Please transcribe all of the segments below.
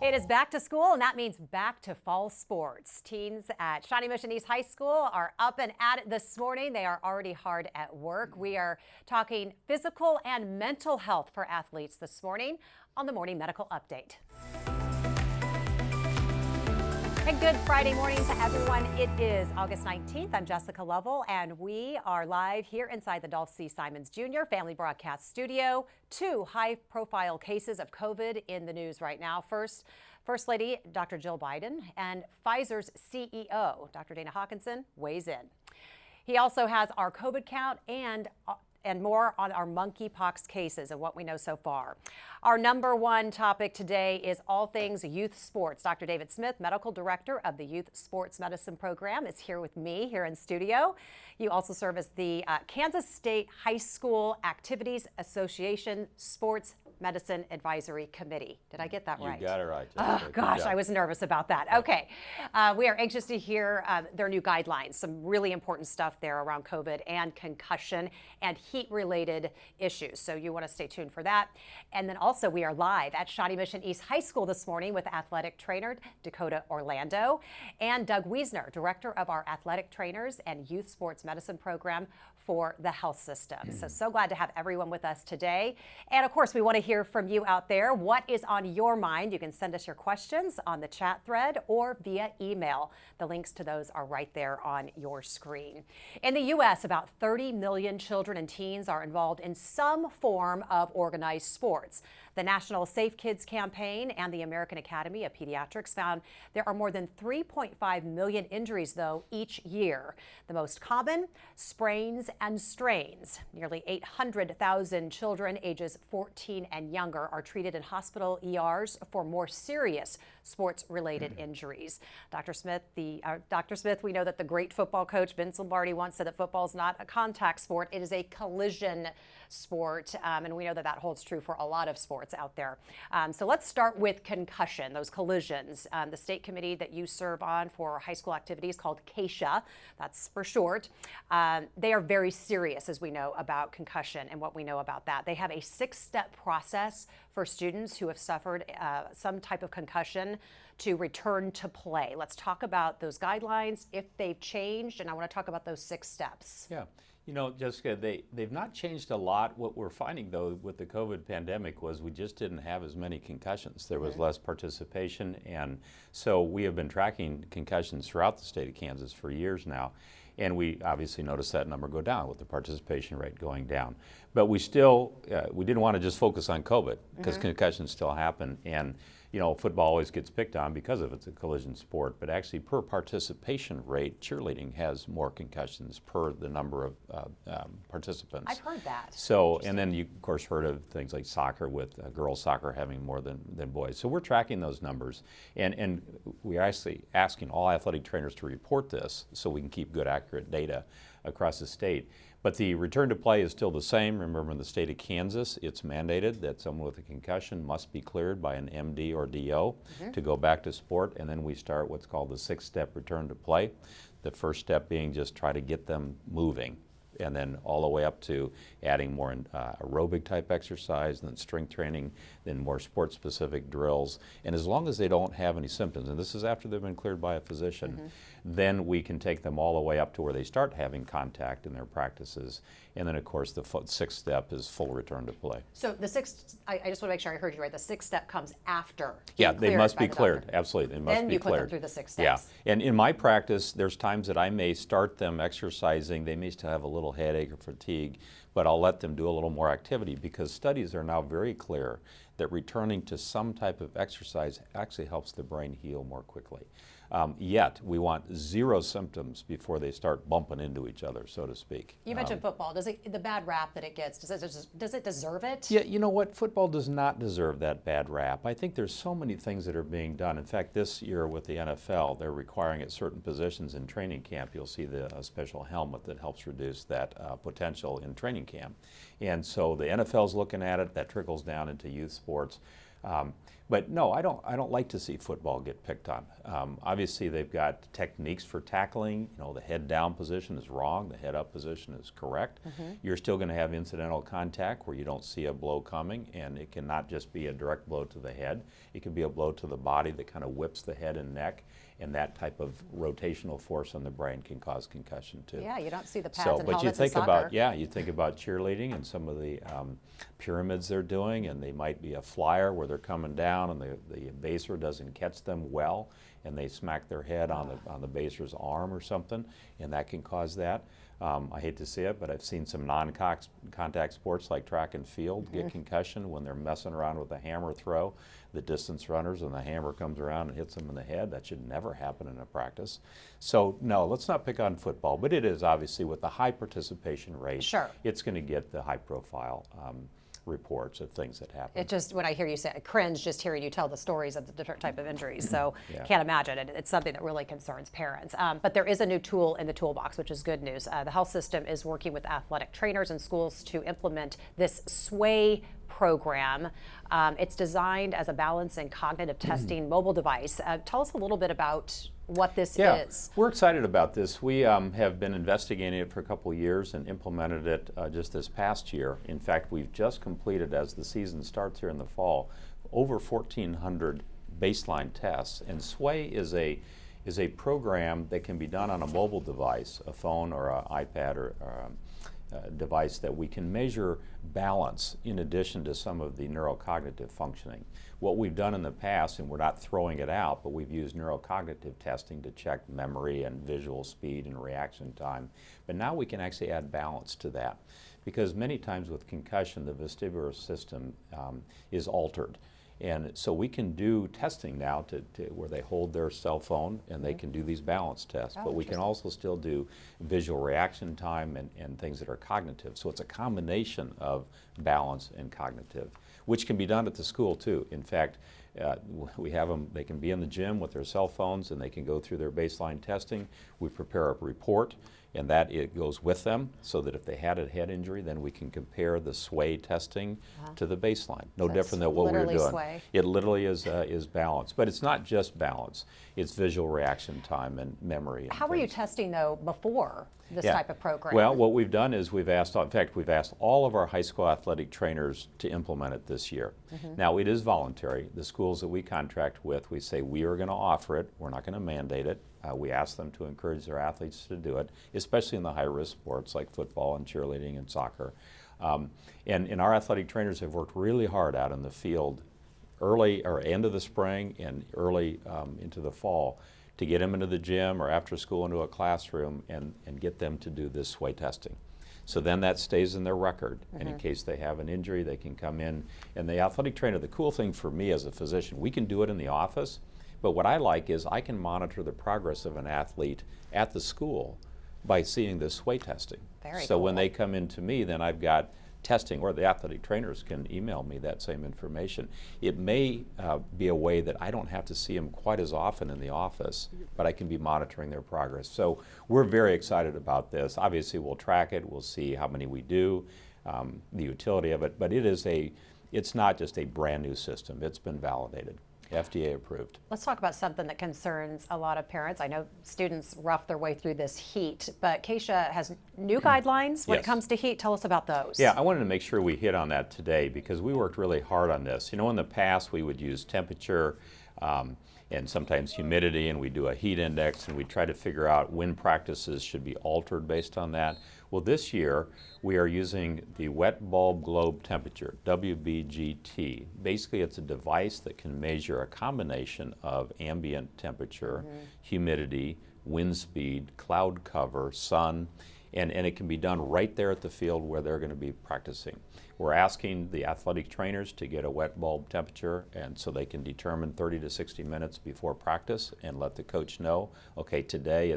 It is back to school, and that means back to fall sports. Teens at Shawnee Mission East High School are up and at it this morning. They are already hard at work. We are talking physical and mental health for athletes this morning on the Morning Medical Update. And good Friday morning to everyone. It is August 19th. I'm Jessica Lovell, and we are live here inside the Dolph C. Simons Jr. Family Broadcast Studio. Two high-profile cases of COVID in the news right now. First Lady Dr. Jill Biden and Pfizer's CEO, Dr. Dana Hawkinson, weighs in. He also has our COVID count and more on our monkeypox cases and what we know so far. Our number one topic today is all things youth sports. Dr. David Smith, Medical Director of the Youth Sports Medicine Program, is here with me here in studio. You also serve as the Kansas State High School Activities Association Sports Medicine Advisory Committee. Did I get that right? You got it right. Oh, gosh, I was nervous about that. Okay. We are anxious to hear their new guidelines, some really important stuff there around COVID and concussion and heat-related issues. So you want to stay tuned for that. And then also we are live at Shawnee Mission East High School this morning with athletic trainer Dakota Orlando and Doug Wiesner, Director of our Athletic Trainers and Youth Sports Medicine Program for the health system. So glad to have everyone with us today. And of course, we want to hear from you out there. What is on your mind? You can send us your questions on the chat thread or via email. The links to those are right there on your screen. In the U.S., about 30 million children and teens are involved in some form of organized sports. The National Safe Kids campaign and the American Academy of Pediatrics found there are more than 3.5 million injuries, though, each year. The most common, sprains and strains. Nearly 800,000 children ages 14 and younger are treated in hospital ERs for more serious sports-related injuries. Dr. Smith, we know that the great football coach Vince Lombardi once said that football is not a contact sport, it is a collision sport, and we know that that holds true for a lot of sports out there. So let's start with concussion, those collisions. The state committee that you serve on for high school activities called CASHA, that's for short, they are very serious, as we know, about concussion and what we know about that. They have a 6-step process for students who have suffered some type of concussion to return to play. Let's talk about those guidelines, if they've changed, and I want to talk about those 6 steps. Yeah. You know, Jessica, they've not changed a lot. What we're finding, though, with the COVID pandemic was we just didn't have as many concussions. There was less participation, and so we have been tracking concussions throughout the state of Kansas for years now. And we obviously noticed that number go down with the participation rate going down. But we still, we didn't want to just focus on COVID because concussions still happen. And, you know, football always gets picked on because of it's a collision sport. But actually, per participation rate, cheerleading has more concussions per the number of participants. I've heard that. So, and then you, of course, heard of things like soccer with girls soccer having more than boys. So we're tracking those numbers. And we're actually asking all athletic trainers to report this so we can keep good, accurate data across the state. But the return to play is still the same. Remember, in the state of Kansas, it's mandated that someone with a concussion must be cleared by an MD or DO to go back to sport. And then we start what's called the 6-step return to play. The first step being just try to get them moving, and then all the way up to adding more aerobic type exercise, and then strength training, then more sport specific drills. And as long as they don't have any symptoms, and this is after they've been cleared by a physician, then we can take them all the way up to where they start having contact in their practices. And then, of course, the 6th step is full return to play. So the 6th, I just want to make sure I heard you right, the 6th step comes after. Yeah, they must be cleared. Absolutely, they must be cleared. Then you put them through the 6 steps. Yeah, and in my practice, there's times that I may start them exercising. They may still have a little headache or fatigue, but I'll let them do a little more activity because studies are now very clear that returning to some type of exercise actually helps the brain heal more quickly. Yet, we want 0 symptoms before they start bumping into each other, so to speak. You mentioned football. Does it, the bad rap that it gets, does it deserve it? Yeah, you know what? Football does not deserve that bad rap. I think there's so many things that are being done. In fact, this year with the NFL, they're requiring at certain positions in training camp, you'll see a special helmet that helps reduce that potential in training camp. And so the NFL's looking at it. That trickles down into youth sports. But no, I don't like to see football get picked on. Obviously, they've got techniques for tackling. You know, the head down position is wrong. The head up position is correct. You're still going to have incidental contact where you don't see a blow coming, and it cannot just be a direct blow to the head. It can be a blow to the body that kind of whips the head and neck, and that type of rotational force on the brain can cause concussion too. Yeah, you don't see the pads So, and but you helmets in think soccer. about, yeah, you think about cheerleading and some of the pyramids they're doing, and they might be a flyer where they're coming down and the baser doesn't catch them well, and they smack their head on the baser's arm or something, and that can cause that. I hate to see it, but I've seen some non-contact sports like track and field get concussion when they're messing around with a hammer throw. The distance runners, and the hammer comes around and hits them in the head. That should never happen in a practice. So no, let's not pick on football, but it is obviously with the high participation rate, Sure. it's going to get the high profile reports of things that happen. It just, when I hear you say, I cringe just hearing you tell the stories of the different type of injuries. So Yeah. can't imagine it. It's something that really concerns parents. But there is a new tool in the toolbox, which is good news. The health system is working with athletic trainers and schools to implement this SWAY program. It's designed as a balance and cognitive testing mobile device. Tell us a little bit about what this is. We're excited about this. We have been investigating it for a couple of years and implemented it just this past year. In fact, we've just completed, as the season starts here in the fall, over 1,400 baseline tests. And SWAY is a program that can be done on a mobile device, a phone or an iPad or device that we can measure balance in addition to some of the neurocognitive functioning. What we've done in the past, and we're not throwing it out, but we've used neurocognitive testing to check memory and visual speed and reaction time. But now we can actually add balance to that, because many times with concussion, the vestibular system is altered. And so we can do testing now to where they hold their cell phone and they can do these balance tests. But we can also still do visual reaction time and things that are cognitive. So it's a combination of balance and cognitive, which can be done at the school too. In fact, we have them, they can be in the gym with their cell phones and they can go through their baseline testing. We prepare a report, and that it goes with them, so that if they had a head injury, then we can compare the SWAY testing to the baseline. No So different than it's what we were literally doing. SWAY. It literally is balance, but it's not just balance. It's visual reaction time and memory. And How were you things. testing, though, before this Yeah. type of program? Well, what we've done is we've asked all of our high school athletic trainers to implement it this year. Now, it is voluntary. The schools that we contract with, we say we are going to offer it. We're not going to mandate it. We ask them to encourage their athletes to do it, especially in the high-risk sports like football and cheerleading and soccer. And our athletic trainers have worked really hard out in the field early or end of the spring and early into the fall to get them into the gym or after school into a classroom and get them to do this SWAY testing. So then that stays in their record, and in case they have an injury, they can come in. And the athletic trainer, the cool thing for me as a physician, we can do it in the office, but what I like is I can monitor the progress of an athlete at the school by seeing this SWAY testing. Very so when cool. they come in to me, then I've got testing, or the athletic trainers can email me that same information. It may be a way that I don't have to see them quite as often in the office, but I can be monitoring their progress. So we're very excited about this. Obviously, we'll track it. We'll see how many we do, the utility of it. But it's not just a brand new system. It's been validated. FDA approved. Let's talk about something that concerns a lot of parents. I know students rough their way through this heat, but Keisha has new guidelines when it Yes. comes to heat. Tell us about those. Yeah, I wanted to make sure we hit on that today because we worked really hard on this. You know, in the past we would use temperature and sometimes humidity, and we do a heat index, and we try to figure out when practices should be altered based on that. Well, this year we are using the wet bulb globe temperature, WBGT. Basically, it's a device that can measure a combination of ambient temperature, humidity, wind speed, cloud cover, sun, and it can be done right there at the field where they're going to be practicing. We're asking the athletic trainers to get a wet bulb temperature, and so they can determine 30 to 60 minutes before practice and let the coach know, okay, today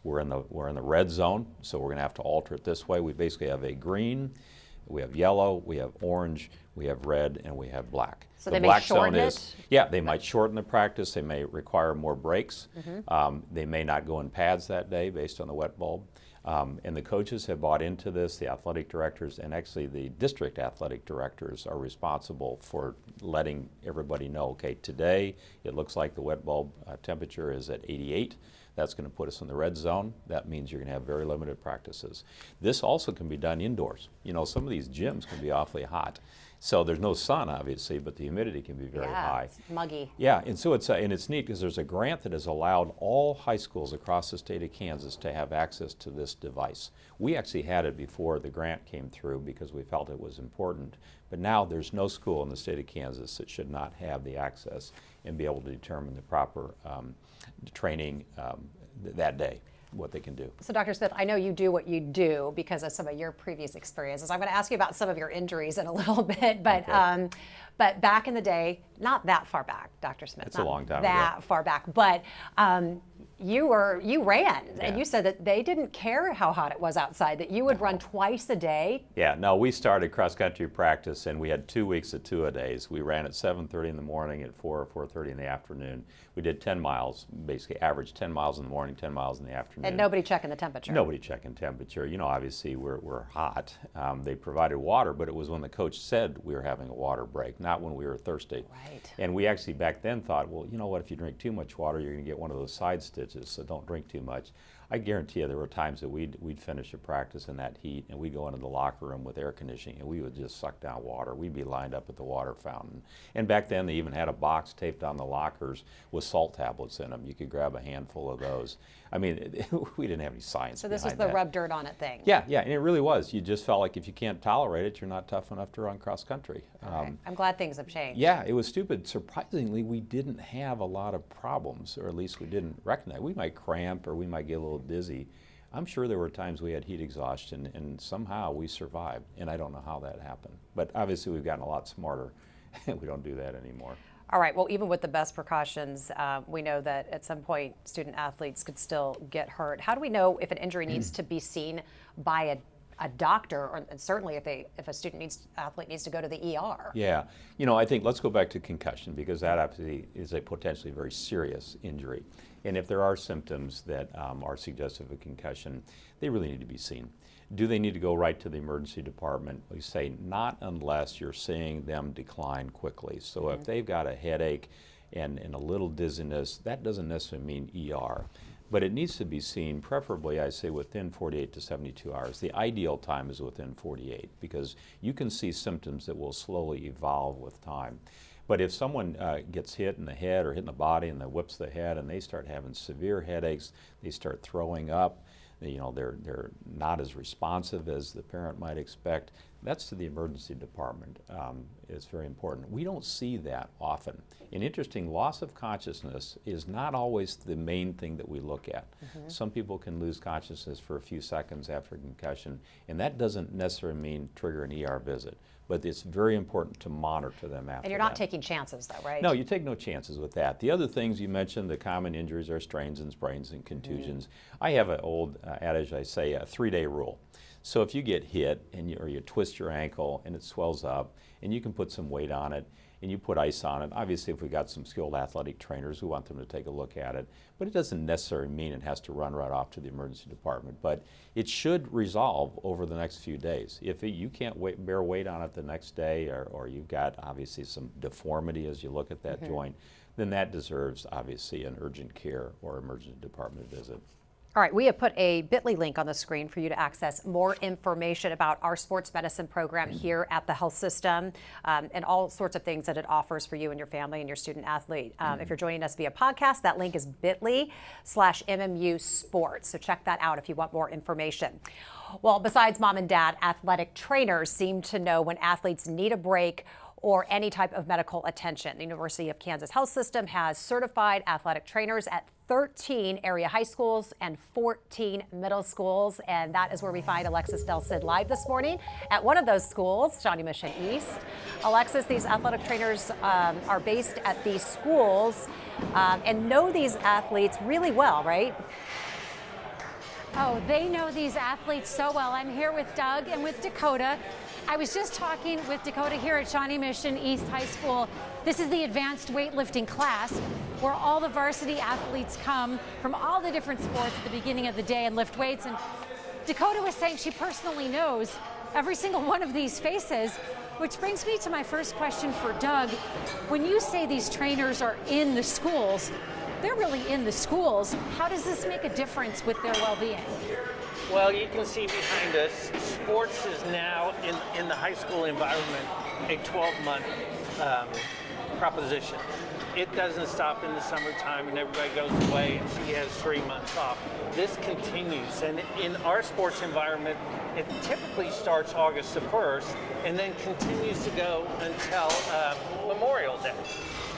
we're in the red zone, so we're going to have to alter it this way. We basically have a green, we have yellow, we have orange, we have red, and we have black. So the they may black shorten zone it? is, yeah, they might shorten the practice, they may require more breaks, they may not go in pads that day based on the wet bulb. And the coaches have bought into this, the athletic directors, and actually the district athletic directors are responsible for letting everybody know, okay, today it looks like the wet bulb temperature is at 88. That's going to put us in the red zone. That means you're going to have very limited practices. This also can be done indoors. You know, some of these gyms can be awfully hot. So there's no sun, obviously, but the humidity can be very high. It's muggy. Yeah, and so it's neat because there's a grant that has allowed all high schools across the state of Kansas to have access to this device. We actually had it before the grant came through because we felt it was important. But now there's no school in the state of Kansas that should not have the access and be able to determine the proper training that day, what they can do. So Dr. Smith, I know you do what you do because of some of your previous experiences. I'm going to ask you about some of your injuries in a little bit, but Okay. But back in the day, not that far back, Dr. Smith. It's a long time that ago. far back, but you ran, and Yeah. you said that they didn't care how hot it was outside, that you would run twice a day. Yeah, no, we started cross-country practice, and we had 2 weeks of two-a-days. We ran at 7:30 in the morning, at 4 or 4:30 in the afternoon. We did 10 miles, basically average 10 miles in the morning, 10 miles in the afternoon. And nobody checking the temperature. Nobody checking temperature. You know, obviously we're hot. They provided water, but it was when the coach said we were having a water break, not when we were thirsty. Right. And we actually back then thought, well, you know what, if you drink too much water, you're going to get one of those side stitches, so don't drink too much. I guarantee you there were times that we'd finish a practice in that heat and we'd go into the locker room with air conditioning and we would just suck down water. We'd be lined up at the water fountain. And back then they even had a box taped on the lockers with salt tablets in them. You could grab a handful of those. I mean, we didn't have any science So this was behind the that. rub dirt on it thing. Yeah, and it really was. You just felt like if you can't tolerate it, you're not tough enough to run cross country. Okay. I'm glad things have changed. Yeah, it was stupid. Surprisingly, we didn't have a lot of problems, or at least we didn't recognize. We might cramp or we might get a little dizzy. I'm sure there were times we had heat exhaustion, and somehow we survived, and I don't know how that happened. But obviously, we've gotten a lot smarter, and we don't do that anymore. All right, well, even with the best precautions, we know that at some point student athletes could still get hurt. How do we know if an injury needs to be seen by a doctor, or and certainly if a athlete needs to go to the ER? Yeah, you know, I think let's go back to concussion because that obviously is a potentially very serious injury. And if there are symptoms that are suggestive of concussion, they really need to be seen. Do they need to go right to the emergency department? We say not unless you're seeing them decline quickly. So if they've got a headache and a little dizziness, that doesn't necessarily mean ER. But it needs to be seen, preferably, I say, within 48 to 72 hours. The ideal time is within 48 because you can see symptoms that will slowly evolve with time. But if someone gets hit in the head or hit in the body and that whips the head and they start having severe headaches, they start throwing up, you know, they're not as responsive as the parent might expect, that's to the emergency department. It's very important. We don't see that often. And interesting, loss of consciousness is not always the main thing that we look at. Some people can lose consciousness for a few seconds after concussion, and that doesn't necessarily mean trigger an ER visit. But it's very important to monitor them after. And you're not that. taking chances, though, right? No, you take no chances with that. The other things you mentioned, the common injuries are strains and sprains and contusions. I have an old adage, I say, a 3-day rule. So if you get hit or you twist your ankle and it swells up and you can put some weight on it and you put ice on it, obviously if we've got some skilled athletic trainers, we want them to take a look at it. But it doesn't necessarily mean it has to run right off to the emergency department. But it should resolve over the next few days. If you can't bear weight on it the next day or you've got obviously some deformity as you look at that joint, then that deserves obviously an urgent care or emergency department visit. All right, we have put a bit.ly link on the screen for you to access more information about our sports medicine program here at the health system and all sorts of things that it offers for you and your family and your student athlete. If you're joining us via podcast, that link is bit.ly/MMU Sports. So check that out if you want more information. Well, besides mom and dad, athletic trainers seem to know when athletes need a break or any type of medical attention. The University of Kansas Health System has certified athletic trainers at 13 area high schools and 14 middle schools, and that is where we find Alexis Del Cid live this morning at one of those schools, Shawnee Mission East. Alexis, these athletic trainers are based at these schools and know these athletes really well, right? Oh, they know these athletes so well. I'm here with Doug and with Dakota. I was just talking with Dakota here at Shawnee Mission East High School. This is the advanced weightlifting class where all the varsity athletes come from all the different sports at the beginning of the day and lift weights. And Dakota was saying she personally knows every single one of these faces, which brings me to my first question for Doug. When you say these trainers are in the schools, they're really in the schools. How does this make a difference with their well-being? Well, you can see behind us, sports is now in the high school environment a 12-month proposition. It doesn't stop in the summertime and everybody goes away and she has 3 months off. This continues, and in our sports environment, it typically starts August the 1st and then continues to go until Memorial Day.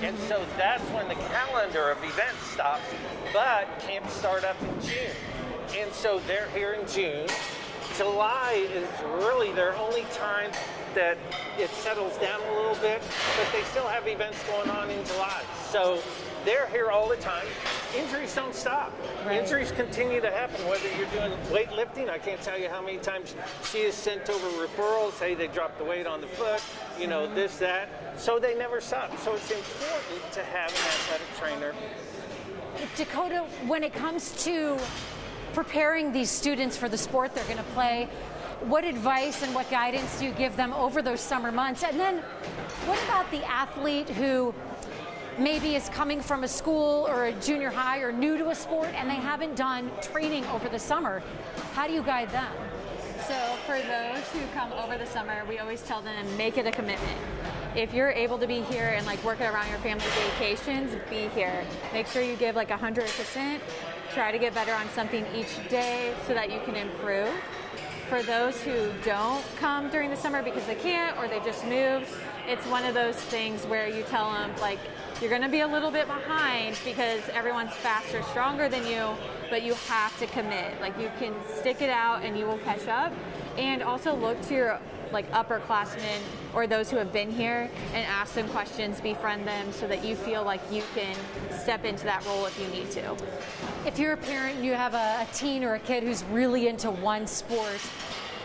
And so that's when the calendar of events stops, but camps start up in June. And so they're here in June. July is really their only time that it settles down a little bit, but they still have events going on in July. So they're here all the time. Injuries don't stop. Right. Injuries continue to happen, whether you're doing weightlifting. I can't tell you how many times she has sent over referrals, hey, they dropped the weight on the foot, you know, this, that. So they never stop. So it's important to have an athletic trainer. Dakota, when it comes to preparing these students for the sport they're going to play, what advice and what guidance do you give them over those summer months? And then what about the athlete who maybe is coming from a school or a junior high or new to a sport and they haven't done training over the summer? How do you guide them? So for those who come over the summer, we always tell them, make it a commitment. If you're able to be here and like work it around your family vacations, be here. Make sure you give like 100%. Try to get better on something each day so that you can improve. For those who don't come during the summer because they can't or they just moved, it's one of those things where you tell them like, you're going to be a little bit behind because everyone's faster, stronger than you, but you have to commit. Like you can stick it out and you will catch up. And also look to your like upperclassmen or those who have been here and ask them questions, befriend them so that you feel like you can step into that role if you need to. If you're a parent and you have a teen or a kid who's really into one sport,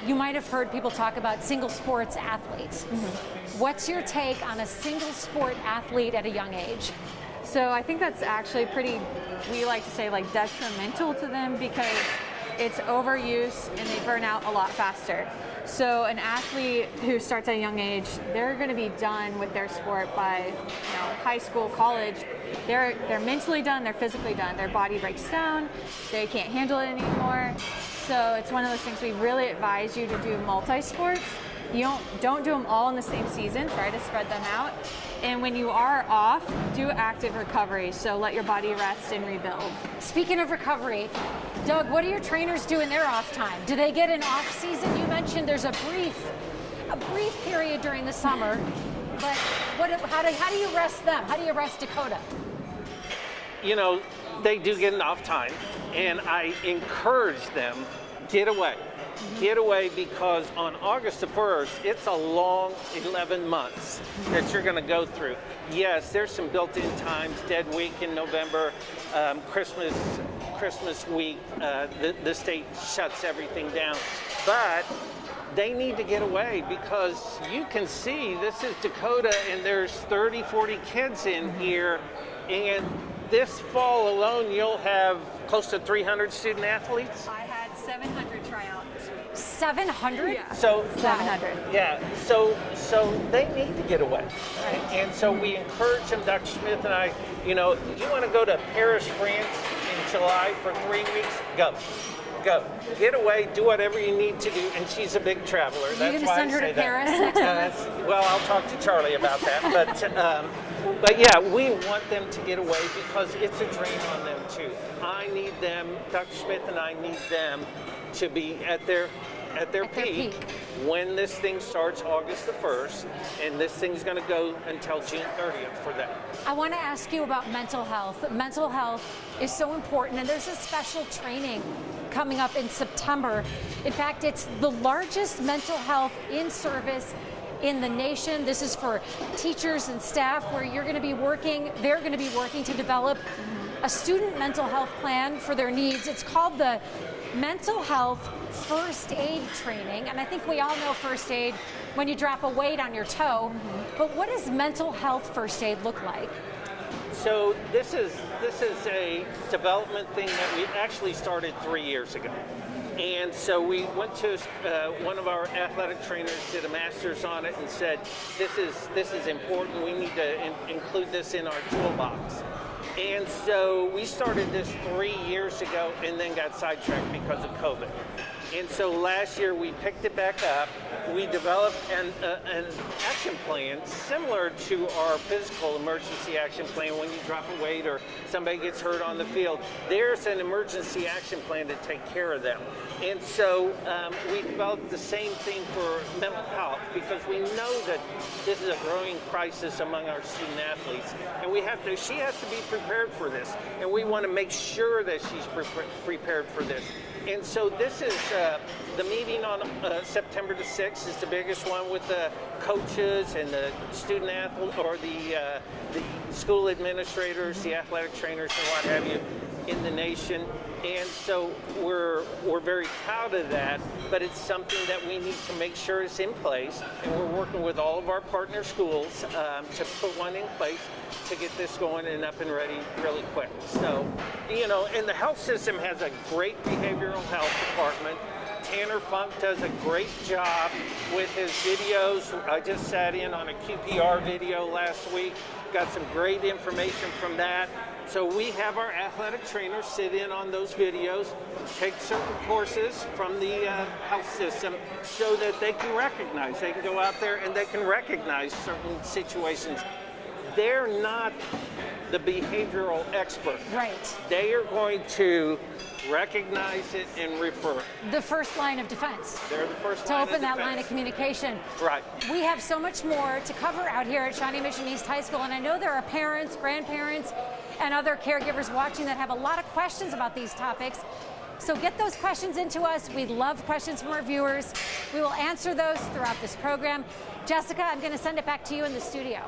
you might have heard people talk about single sports athletes. Mm-hmm. What's your take on a single sport athlete at a young age? So I think that's actually pretty, we like to say like detrimental to them because it's overuse and they burn out a lot faster. So an athlete who starts at a young age, they're going to be done with their sport by high school, college. They're mentally done, they're physically done. Their body breaks down, they can't handle it anymore. So it's one of those things we really advise you to do multi-sports. You don't do them all in the same season, try to spread them out. And when you are off, do active recovery. So let your body rest and rebuild. Speaking of recovery, Doug, what do your trainers do in their off time? Do they get an off season? You mentioned there's a brief period during the summer, but how do you rest them? How do you rest Dakota? You know, they do get an off time, and I encourage them, get away. Get away because on August the 1st, it's a long 11 months that you're going to go through. Yes, there's some built-in times, dead week in November, Christmas week, the state shuts everything down. But they need to get away because you can see this is Dakota and there's 30, 40 kids in here, and this fall alone you'll have close to 300 student athletes. I had 700 try out this week. 700? Yeah. So 700. Yeah. So they need to get away, right? And so we encourage them. Dr. Smith and I, you want to go to Paris, France in July for 3 weeks? Go. Get away. Do whatever you need to do. And she's a big traveler. You're That's going to why send I her say to that. Paris next summer? Well, I'll talk to Charlie about that. But yeah, we want them to get away because it's a drain on them too. I need them. Dr. Smith and I need them to be at their peak when this thing starts August the 1st, and this thing's going to go until June 30th for them. I want to ask you about mental health. Mental health is so important, and there's a special training coming up in September. In fact, it's the largest mental health in service in the nation. This is for teachers and staff where they're going to be working to develop a student mental health plan for their needs. It's called the Mental Health First Aid Training, and I think we all know first aid when you drop a weight on your toe, but what does mental health first aid look like? So this is a development thing that we actually started 3 years ago. And so we went to one of our athletic trainers, did a master's on it, and said, this is important. We need to include this in our toolbox. And so we started this 3 years ago and then got sidetracked because of COVID. And so last year we picked it back up. We developed an action plan similar to our physical emergency action plan when you drop a weight or somebody gets hurt on the field. There's an emergency action plan to take care of them. And so we developed the same thing for mental health because we know that this is a growing crisis among our student athletes. And she has to be prepared for this. And we want to make sure that she's prepared for this. And so this is the meeting on September the 6th is the biggest one with the coaches and the student athletes or the school administrators, the athletic trainers and what have you in the nation. And so we're very proud of that, but it's something that we need to make sure is in place. And we're working with all of our partner schools to put one in place to get this going and up and ready really quick. So, and the health system has a great behavioral health department. Tanner Funk does a great job with his videos. I just sat in on a QPR video last week, got some great information from that. So we have our athletic trainers sit in on those videos, take certain courses from the health system so that they can go out there and they can recognize certain situations. They're not the behavioral expert. Right. They are going to recognize it and refer it. The first line of defense. They're the first to line open of that defense. line of communication. Right. We have so much more to cover out here at Shawnee Mission East High School, and I know there are parents, grandparents, and other caregivers watching that have a lot of questions about these topics. So get those questions into us. We love questions from our viewers. We will answer those throughout this program. Jessica, I'm going to send it back to you in the studio.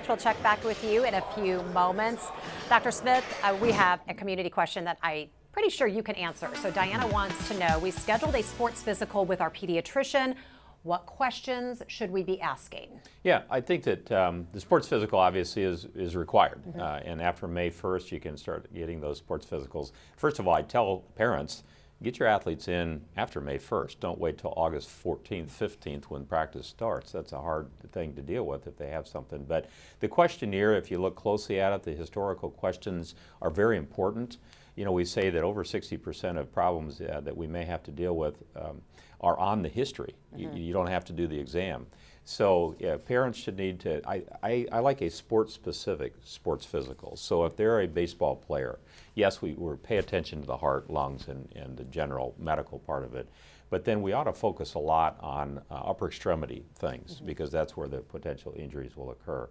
We'll check back with you in a few moments. Dr. Smith, we have a community question that I'm pretty sure you can answer. So Diana wants to know, we scheduled a sports physical with our pediatrician. What questions should we be asking? Yeah, I think that the sports physical obviously is required. And after May 1st, you can start getting those sports physicals. First of all, I tell parents, get your athletes in after May 1st. Don't wait till August 14th, 15th when practice starts. That's a hard thing to deal with if they have something. But the questionnaire, if you look closely at it, the historical questions are very important. We say that over 60% of problems that we may have to deal with are on the history. You don't have to do the exam. So yeah, parents should need to, I like a sports-specific sports physical. So if they're a baseball player, yes, we pay attention to the heart, lungs, and the general medical part of it. But then we ought to focus a lot on upper extremity things because that's where the potential injuries will occur.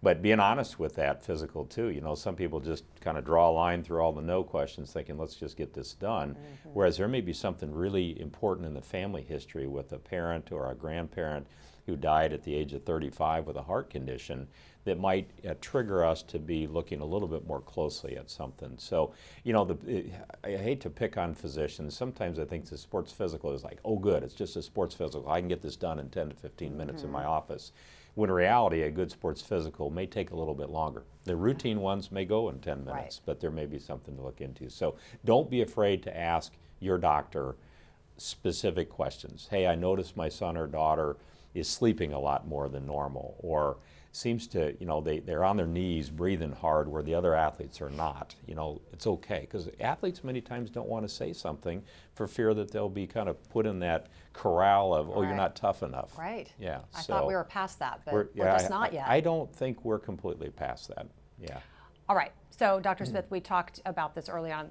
But being honest with that physical too, some people just kind of draw a line through all the no questions thinking, let's just get this done. Whereas there may be something really important in the family history with a parent or a grandparent who died at the age of 35 with a heart condition that might trigger us to be looking a little bit more closely at something. So, I hate to pick on physicians. Sometimes I think the sports physical is like, oh good, it's just a sports physical. I can get this done in 10 to 15 minutes in my office. When in reality, a good sports physical may take a little bit longer. The routine ones may go in 10 minutes, but there may be something to look into. So don't be afraid to ask your doctor specific questions. Hey, I noticed my son or daughter is sleeping a lot more than normal, or seems to, they're on their knees breathing hard where the other athletes are not. It's okay, because athletes many times don't want to say something for fear that they'll be kind of put in that corral of, oh, you're not tough enough. Right. Yeah. I thought we were past that, but we're just not yet. I don't think we're completely past that. Yeah. All right. So, Dr. Smith, we talked about this early on,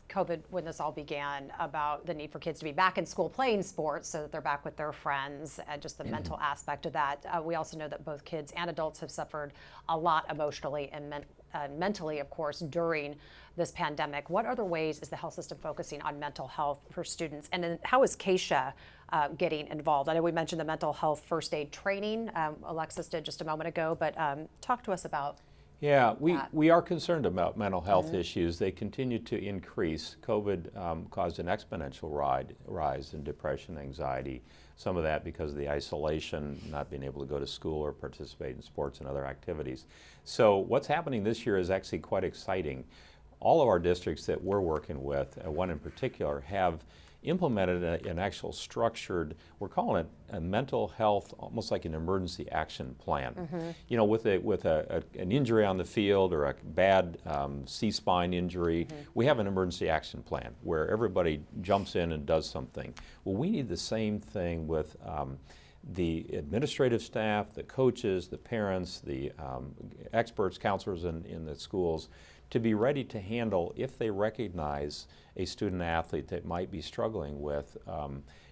COVID, when this all began, about the need for kids to be back in school playing sports so that they're back with their friends, and just the mental aspect of that. We also know that both kids and adults have suffered a lot emotionally and mentally, of course, during this pandemic. What other ways is the health system focusing on mental health for students? And then how is Keisha getting involved? I know we mentioned the mental health first aid training. Alexis did just a moment ago, but talk to us about Yeah, we are concerned about mental health issues. They continue to increase. COVID caused an exponential rise in depression, anxiety, some of that because of the isolation, not being able to go to school or participate in sports and other activities. So what's happening this year is actually quite exciting. all of our districts that we're working with, one in particular, have implemented an actual structured, we're calling it a mental health, almost like an emergency action plan. You know, with an injury on the field or a bad C-spine injury, we have an emergency action plan where everybody jumps in and does something. Well, we need the same thing with the administrative staff, the coaches, the parents, the experts, counselors in the schools, to be ready to handle if they recognize a student athlete that might be struggling with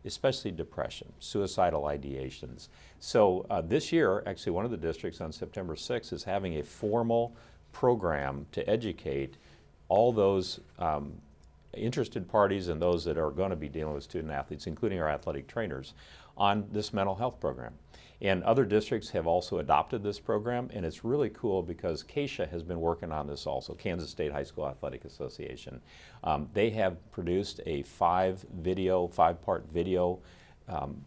especially depression, suicidal ideations. So this year, actually one of the districts on September 6th is having a formal program to educate all those interested parties and those that are going to be dealing with student athletes, including our athletic trainers, on this mental health program. And other districts have also adopted this program, and it's really cool because KSHA has been working on this also, Kansas State High School Athletic Association. They have produced a five-part video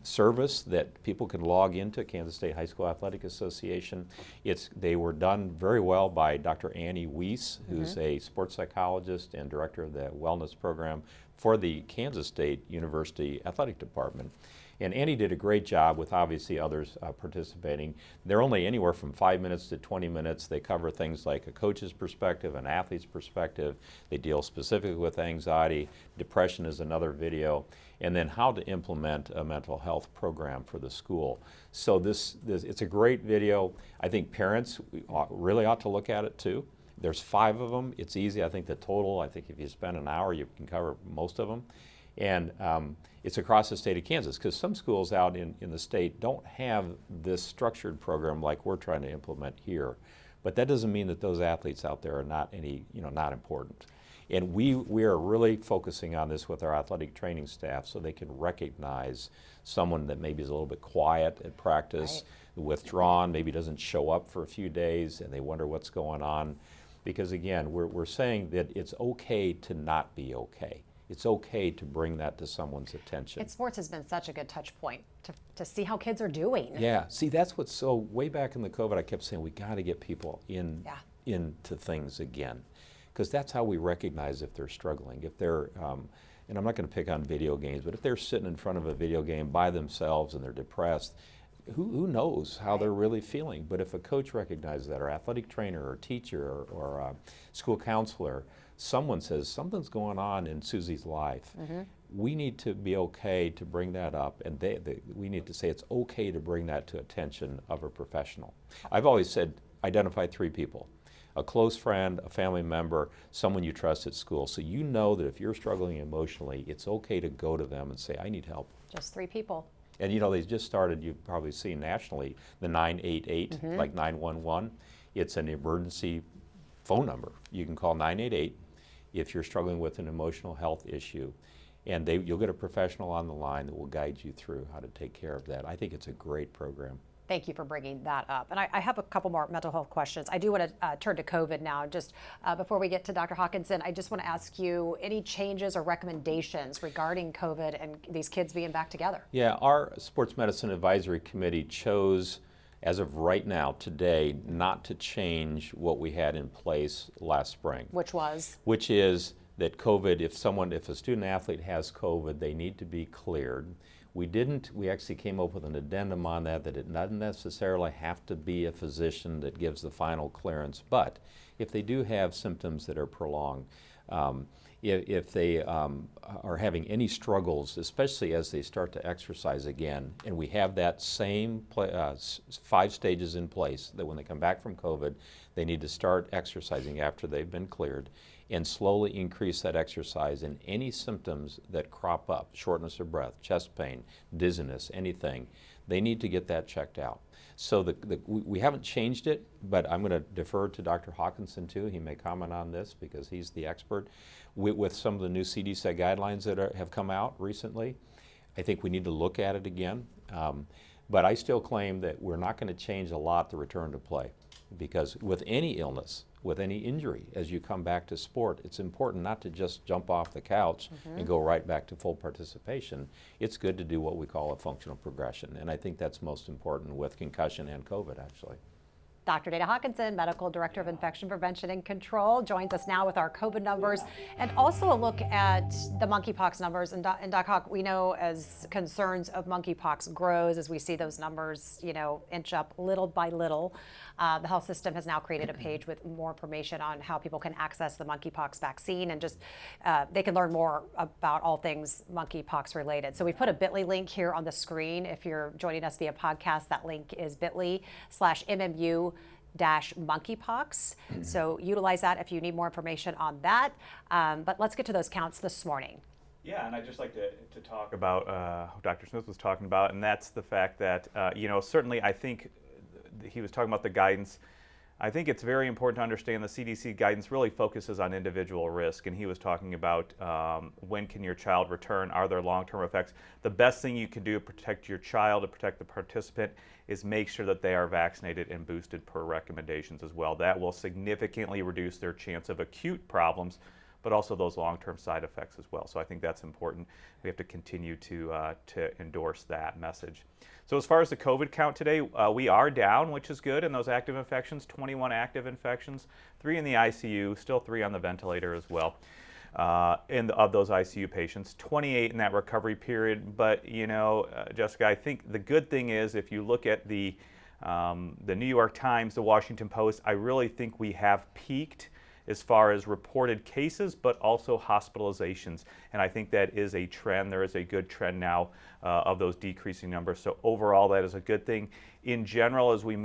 service that people can log into, Kansas State High School Athletic Association. They were done very well by Dr. Annie Weiss, who's a sports psychologist and director of the wellness program for the Kansas State University Athletic Department. And Annie did a great job with obviously others participating. They're only anywhere from 5 minutes to 20 minutes. They cover things like a coach's perspective, an athlete's perspective. They deal specifically with anxiety. Depression is another video. And then how to implement a mental health program for the school. So it's a great video. I think parents really ought to look at it too. There's 5 of them. It's easy. I think the total, I think if you spend an hour, you can cover most of them. And it's across the state of Kansas, because some schools out in the state don't have this structured program like we're trying to implement here. But that doesn't mean that those athletes out there are not not important. And we are really focusing on this with our athletic training staff so they can recognize someone that maybe is a little bit quiet at practice, withdrawn, maybe doesn't show up for a few days, and they wonder what's going on. Because again, we're saying that it's okay to not be okay. It's okay to bring that to someone's attention. And sports has been such a good touch point to see how kids are doing. Yeah, see, that's what's so, way back in the COVID, I kept saying we got to get people into things again. Because that's how we recognize if they're struggling. If they're, and I'm not going to pick on video games, but if they're sitting in front of a video game by themselves and they're depressed, who knows how they're really feeling? But if a coach recognizes that, or athletic trainer, or teacher, or school counselor, someone says something's going on in Susie's life, we need to be okay to bring that up, and we need to say it's okay to bring that to attention of a professional. I've always said identify 3 people. A close friend, a family member, someone you trust at school. So you know that if you're struggling emotionally, it's okay to go to them and say, I need help. Just 3 people. And you know, they just started, you've probably seen nationally, the 988, like 911. It's an emergency phone number. You can call 988 if you're struggling with an emotional health issue. And you'll get a professional on the line that will guide you through how to take care of that. I think it's a great program. Thank you for bringing that up. And I have a couple more mental health questions. I do want to turn to COVID now. Just before we get to Dr. Hawkinson, I just want to ask you any changes or recommendations regarding COVID and these kids being back together? Yeah, our Sports Medicine Advisory Committee chose, as of right now, today, not to change what we had in place last spring. Which was? Which is that COVID, if a student athlete has COVID, they need to be cleared. We actually came up with an addendum on that it doesn't necessarily have to be a physician that gives the final clearance, but if they do have symptoms that are prolonged, if they are having any struggles, especially as they start to exercise again, and we have that same 5 stages in place, that when they come back from COVID, they need to start exercising after they've been cleared, and slowly increase that exercise, and any symptoms that crop up, shortness of breath, chest pain, dizziness, anything, they need to get that checked out. So we haven't changed it, but I'm going to defer to Dr. Hawkinson too. He may comment on this because he's the expert. With some of the new CDC guidelines that have come out recently, I think we need to look at it again. But I still claim that we're not going to change a lot to return to play, because with any illness, with any injury, as you come back to sport, it's important not to just jump off the couch and go right back to full participation. It's good to do what we call a functional progression, and I think that's most important with concussion and COVID, actually. Dr. Dana Hawkinson, Medical Director of Infection Prevention and Control, joins us now with our COVID numbers and also a look at the monkeypox numbers. And Doc Hawk, we know as concerns of monkeypox grows, as we see those numbers, inch up little by little, the health system has now created a page with more information on how people can access the monkeypox vaccine and just they can learn more about all things monkeypox related. So we put a bit.ly link here on the screen. If you're joining us via podcast, that link is bit.ly/MMU-monkeypox. So utilize that if you need more information on that. But let's get to those counts this morning. Yeah, and I'd just like to talk about what Dr. Smith was talking about, and that's the fact that, certainly I think he was talking about the guidance. I think it's very important to understand the CDC guidance really focuses on individual risk, and he was talking about when can your child return, are there long-term effects. The best thing you can do to protect your child, to protect the participant, is make sure that they are vaccinated and boosted per recommendations as well. That will significantly reduce their chance of acute problems, but also those long-term side effects as well. So I think that's important. We have to continue to endorse that message. So as far as the COVID count today, we are down, which is good in those active infections, 21 active infections, 3 in the ICU, still 3 on the ventilator as well. Of those ICU patients, 28 in that recovery period. But Jessica, I think the good thing is if you look at the New York Times, the Washington Post, I really think we have peaked as far as reported cases, but also hospitalizations. And I think that is a trend. There is a good trend now of those decreasing numbers. So overall, that is a good thing. In general, as we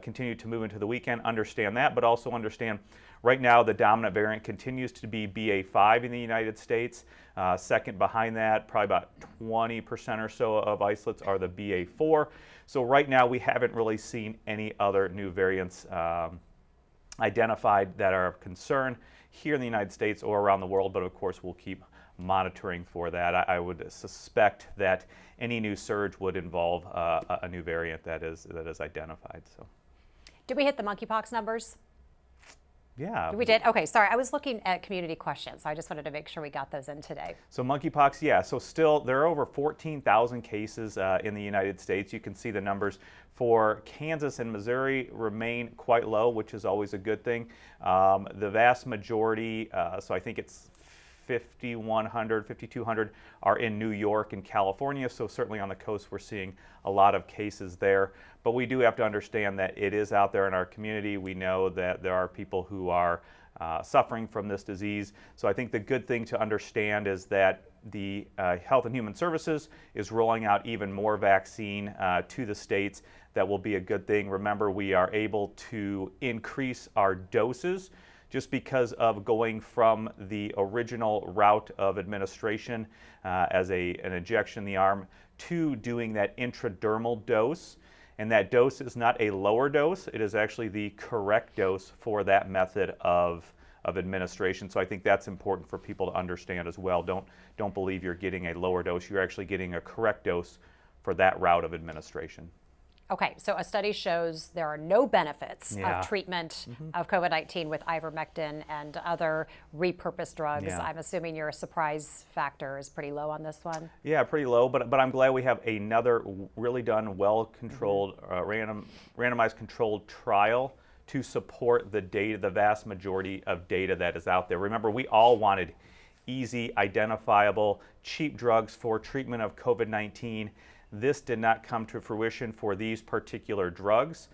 continue to move into the weekend, understand that, but also understand right now the dominant variant continues to be BA.5 in the United States. Second behind that, probably about 20% or so of isolates are the BA.4. So right now, we haven't really seen any other new variants identified that are of concern here in the United States or around the world, but of course we'll keep monitoring for that. I would suspect that any new surge would involve a new variant that is identified. So, Did we hit the monkeypox numbers? Yeah. We did? Okay, sorry. I was looking at community questions, so I just wanted to make sure we got those in today. So monkeypox, yeah. So still, there are over 14,000 cases in the United States. You can see the numbers for Kansas and Missouri remain quite low, which is always a good thing. The vast majority, so I think it's 5,100, 5,200 are in New York and California, so certainly on the coast we're seeing a lot of cases there. But we do have to understand that it is out there in our community. We know that there are people who are suffering from this disease. So I think the good thing to understand is that the Health and Human Services is rolling out even more vaccine to the states. That will be a good thing. Remember, we are able to increase our doses just because of going from the original route of administration as an injection in the arm to doing that intradermal dose. And that dose is not a lower dose, it is actually the correct dose for that method of administration. So I think that's important for people to understand as well. Don't believe you're getting a lower dose, you're actually getting a correct dose for that route of administration. Okay, so a study shows there are no benefits of treatment of COVID-19 with ivermectin and other repurposed drugs. Yeah. I'm assuming your surprise factor is pretty low on this one. Yeah, pretty low, but I'm glad we have another really done, well-controlled, randomized controlled trial to support the data, the vast majority of data that is out there. Remember, we all wanted easy, identifiable, cheap drugs for treatment of COVID-19. This did not come to fruition for these particular drugs.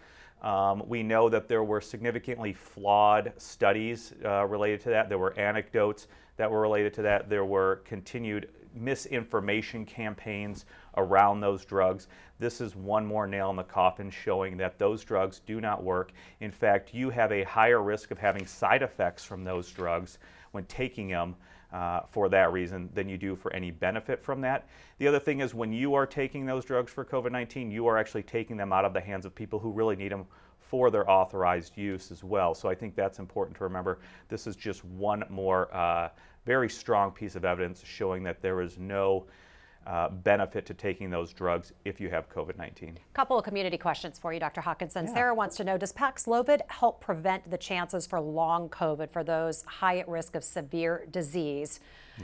We know that there were significantly flawed studies related to that. There were anecdotes that were related to that. There were continued misinformation campaigns around those drugs. This is one more nail in the coffin showing that those drugs do not work. In fact, you have a higher risk of having side effects from those drugs when taking them for that reason than you do for any benefit from that. The other thing is when you are taking those drugs for COVID-19, you are actually taking them out of the hands of people who really need them for their authorized use as well. So I think that's important to remember. This is just one more very strong piece of evidence showing that there is no benefit to taking those drugs if you have COVID-19. Couple of community questions for you, Dr. Hawkinson. Sarah wants to know, does Paxlovid help prevent the chances for long COVID for those high at risk of severe disease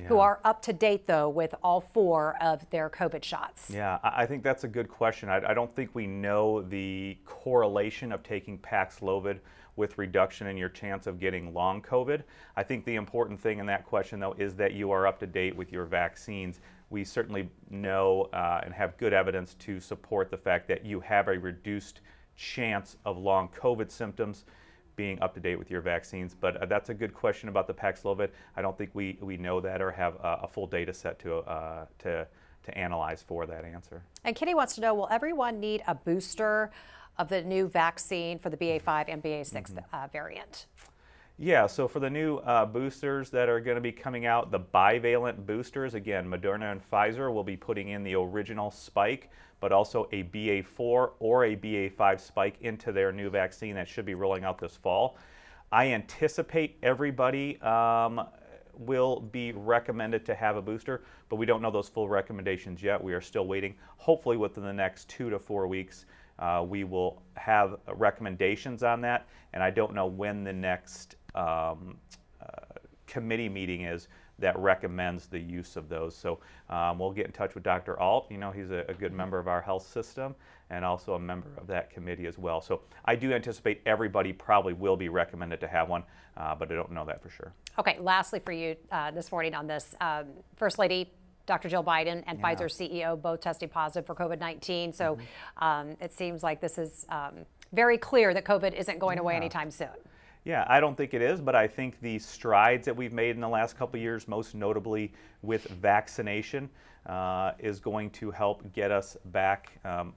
who are up to date, though, with all 4 of their COVID shots? Yeah, I think that's a good question. I don't think we know the correlation of taking Paxlovid with reduction in your chance of getting long COVID. I think the important thing in that question, though, is that you are up to date with your vaccines. We certainly know and have good evidence to support the fact that you have a reduced chance of long COVID symptoms being up to date with your vaccines. But that's a good question about the Paxlovid. I don't think we know that or have a full data set to analyze for that answer. And Kitty wants to know, will everyone need a booster of the new vaccine for the BA5 and BA6 variant? Yeah, so for the new boosters that are going to be coming out, the bivalent boosters, again, Moderna and Pfizer will be putting in the original spike, but also a BA4 or a BA5 spike into their new vaccine that should be rolling out this fall. I anticipate everybody will be recommended to have a booster, but we don't know those full recommendations yet. We are still waiting. Hopefully within the next 2 to 4 weeks, we will have recommendations on that, and I don't know when the next committee meeting is that recommends the use of those. So we'll get in touch with Dr. Alt. You know, he's a good member of our health system and also a member of that committee as well. So I do anticipate everybody probably will be recommended to have one, but I don't know that for sure. Okay, lastly for you this morning on this, First Lady Dr. Jill Biden and Pfizer CEO both testing positive for COVID-19. So it seems like this is very clear that COVID isn't going away anytime soon. Yeah, I don't think it is, but I think the strides that we've made in the last couple of years, most notably with vaccination, is going to help get us back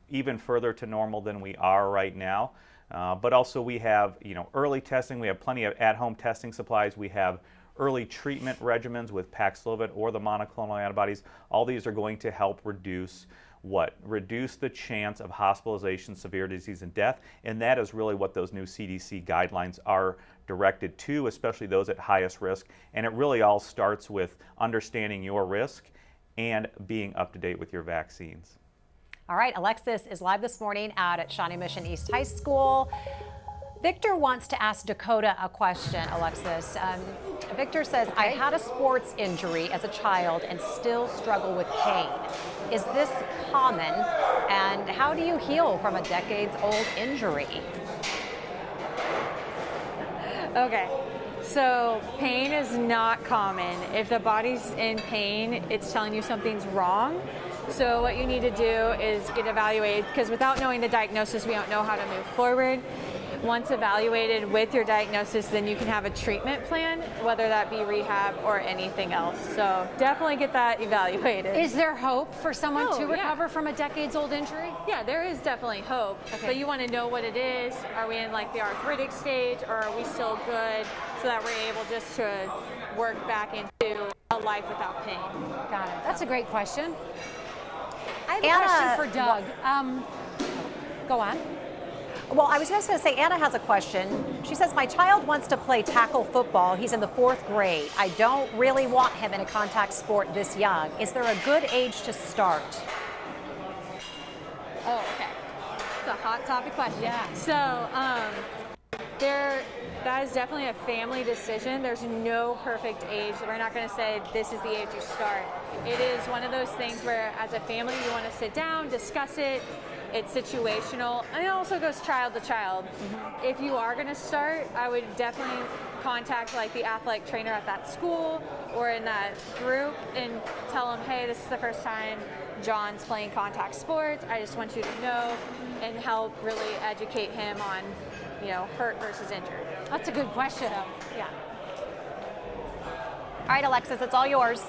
even further to normal than we are right now. But also we have, early testing. We have plenty of at-home testing supplies. We have early treatment regimens with Paxlovid or the monoclonal antibodies. All these are going to help reduce the chance of hospitalization, severe disease, and death. And that is really what those new CDC guidelines are directed to, especially those at highest risk. And it really all starts with understanding your risk and being up to date with your vaccines. All right, Alexis is live this morning out at Shawnee Mission East High School. Victor wants to ask Dakota a question, Alexis. Victor says, I had a sports injury as a child and still struggle with pain. Is this common? And how do you heal from a decades-old injury? Okay, so pain is not common. If the body's in pain, it's telling you something's wrong. So what you need to do is get evaluated, because without knowing the diagnosis, we don't know how to move forward. Once evaluated with your diagnosis, then you can have a treatment plan, whether that be rehab or anything else. So definitely get that evaluated. Is there hope for someone to recover from a decades-old injury? Yeah, there is definitely hope, but you want to know what it is. Are we in like the arthritic stage, or are we still good, so that we're able just to work back into a life without pain? Got it. That's a great question. I have a question for Doug. Go on. Well, I was just going to say, Anna has a question. She says, my child wants to play tackle football. He's in the 4th grade. I don't really want him in a contact sport this young. Is there a good age to start? Oh, okay. It's a hot topic question. Yeah. So, that is definitely a family decision. There's no perfect age. We're not going to say this is the age you start. It is one of those things where, as a family, you want to sit down, discuss it. It's situational, and it also goes child to child. If you are going to start, I would definitely contact like the athletic trainer at that school or in that group and tell them, hey, this is the first time John's playing contact sports. I just want you to know, and help really educate him on, hurt versus injured. That's a good question. Yeah. All right, Alexis, it's all yours.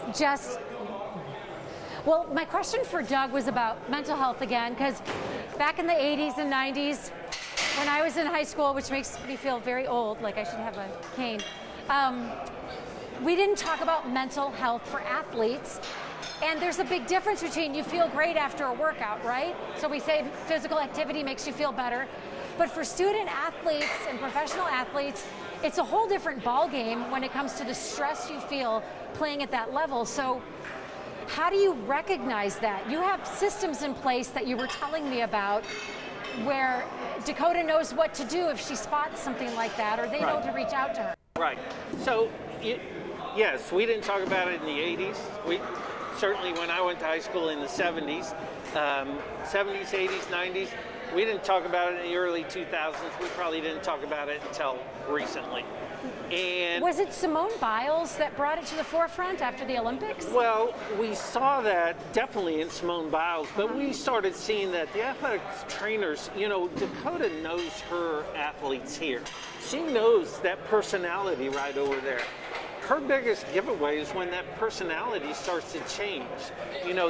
Well, my question for Doug was about mental health again, because back in the 80s and 90s, when I was in high school, which makes me feel very old, like I should have a cane, we didn't talk about mental health for athletes. And there's a big difference between you feel great after a workout, right? So we say physical activity makes you feel better. But for student athletes and professional athletes, it's a whole different ballgame when it comes to the stress you feel playing at that level. So How do you recognize that? You have systems in place that you were telling me about where Dakota knows what to do if she spots something like that, or they know to reach out to her. Right. So, yes, we didn't talk about it in the 80s. We certainly, when I went to high school in the 70s, 70s, 80s, 90s, we didn't talk about it in the early 2000s. We probably didn't talk about it until recently. And was it Simone Biles that brought it to the forefront after the Olympics? well, we saw that definitely in Simone Biles, but we started seeing that the athletics trainers, Dakota knows her athletes here. She knows that personality right over there. Her biggest giveaway is when that personality starts to change.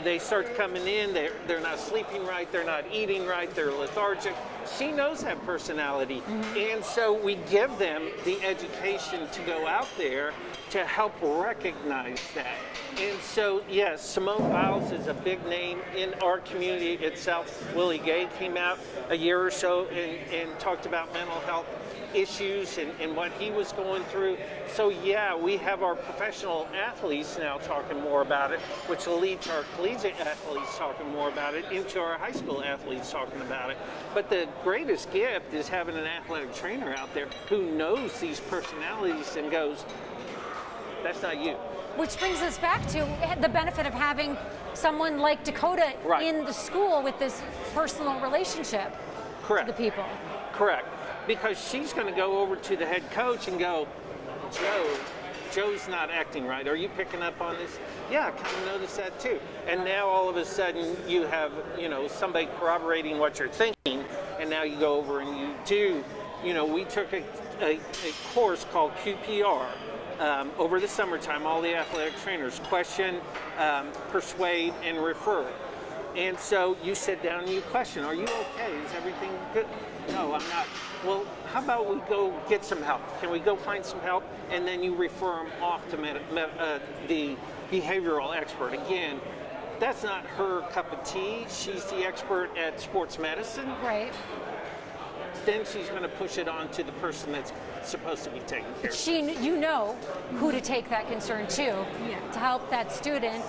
They start coming in, they're not sleeping right, they're not eating right, they're lethargic. She knows that personality. And so we give them the education to go out there to help recognize that. And so, yes, Simone Biles is a big name in our community itself. Willie Gay came out a year or so and talked about mental health issues and what he was going through. So yeah, we have our professional athletes now talking more about it, which will lead to our collegiate athletes talking more about it, into our high school athletes talking about it. But the greatest gift is having an athletic trainer out there who knows these personalities and goes, that's not you. Which brings us back to the benefit of having someone like Dakota in the school with this personal relationship Correct. to the people. Correct. Because she's going to go over to the head coach and go, Joe's not acting right. Are you picking up on this? Yeah, I kind of noticed that too. And now all of a sudden you have, somebody corroborating what you're thinking, and now you go over and you do, we took a course called QPR over the summertime, all the athletic trainers, question, persuade, and refer. And so you sit down and you question, are you okay? Is everything good? No, I'm not. Well, how about we go get some help? Can we go find some help? And then you refer them off to the behavioral expert. Again, that's not her cup of tea. She's the expert at sports medicine. Right. Then she's going to push it on to the person that's supposed to be taking care of it. You know who to take that concern to help that student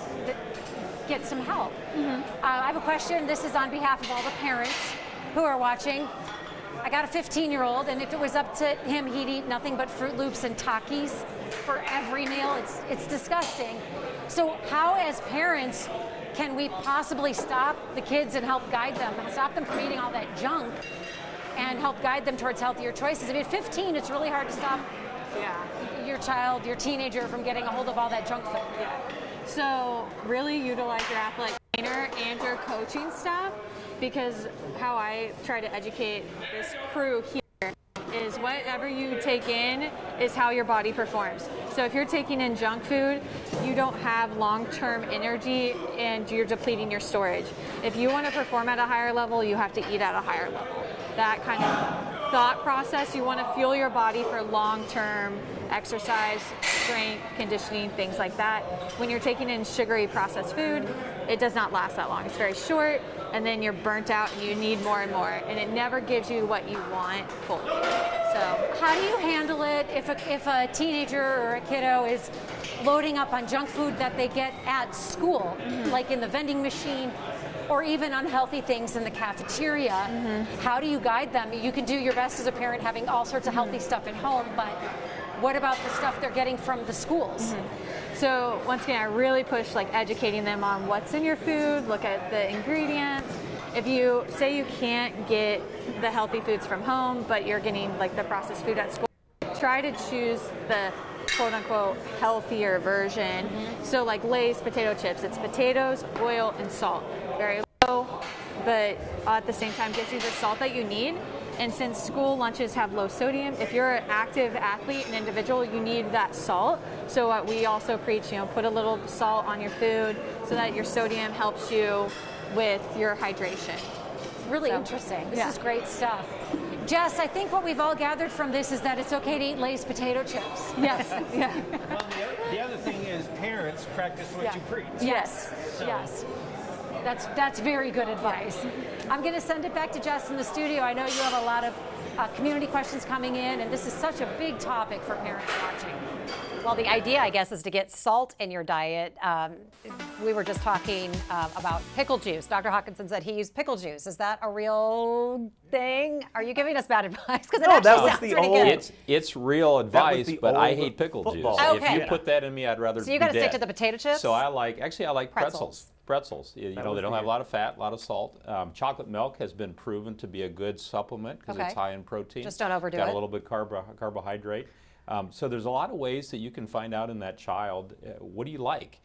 get some help. I have a question. This is on behalf of all the parents who are watching. I got a 15-year-old, and if it was up to him, he'd eat nothing but Fruit Loops and Takis for every meal. It's disgusting. So how, as parents, can we possibly stop the kids and help guide them, stop them from eating all that junk, and help guide them towards healthier choices? I mean, at 15, it's really hard to stop your child, your teenager, from getting a hold of all that junk food. So really utilize your athletic trainer and your coaching staff, because how I try to educate this crew here is whatever you take in is how your body performs. So if you're taking in junk food, you don't have long-term energy and you're depleting your storage. If you want to perform at a higher level, you have to eat at a higher level. That kind of thought process, you want to fuel your body for long-term exercise, strength, conditioning, things like that. When you're taking in sugary processed food, it does not last that long. It's very short, and then you're burnt out and you need more and more, and it never gives you what you want fully. So how do you handle it if a teenager or a kiddo is loading up on junk food that they get at school, like in the vending machine, or even unhealthy things in the cafeteria? How do you guide them? You can do your best as a parent having all sorts of healthy stuff at home, but what about the stuff they're getting from the schools? So once again, I really push educating them on what's in your food, look at the ingredients. If you say you can't get the healthy foods from home, but you're getting the processed food at school, try to choose the quote unquote healthier version. So Lay's potato chips, it's potatoes, oil, and salt. Very low, but at the same time gives you the salt that you need. And since school lunches have low sodium, if you're an active athlete, an individual, you need that salt. So we also preach, put a little salt on your food so that your sodium helps you with your hydration. Really interesting. This is great stuff. Jess, I think what we've all gathered from this is that it's okay to eat Lay's potato chips. Yes. Well, the other thing is parents practice what you preach. Yes. So. Yes. That's very good advice. I'm going to send it back to Jess in the studio. I know you have a lot of community questions coming in, and this is such a big topic for parents watching. Well, the idea, I guess, is to get salt in your diet. We were just talking about pickle juice. Dr. Hawkinson said he used pickle juice. Is that a real thing? Are you giving us bad advice? Because No, it that actually was sounds the pretty old- good. It's real advice, the but I old hate pickle football. juice. Okay. If you put that in me, I'd rather So you're be going to stick dead. to the potato chips? So I like Pretzels. Pretzels. You know, was they don't the- have a lot of fat, a lot of salt. Chocolate milk has been proven to be a good supplement because Okay. it's high in protein. Just don't overdo Got it. a little bit carbohydrate. So there's a lot of ways that you can find out in that child, what do you like?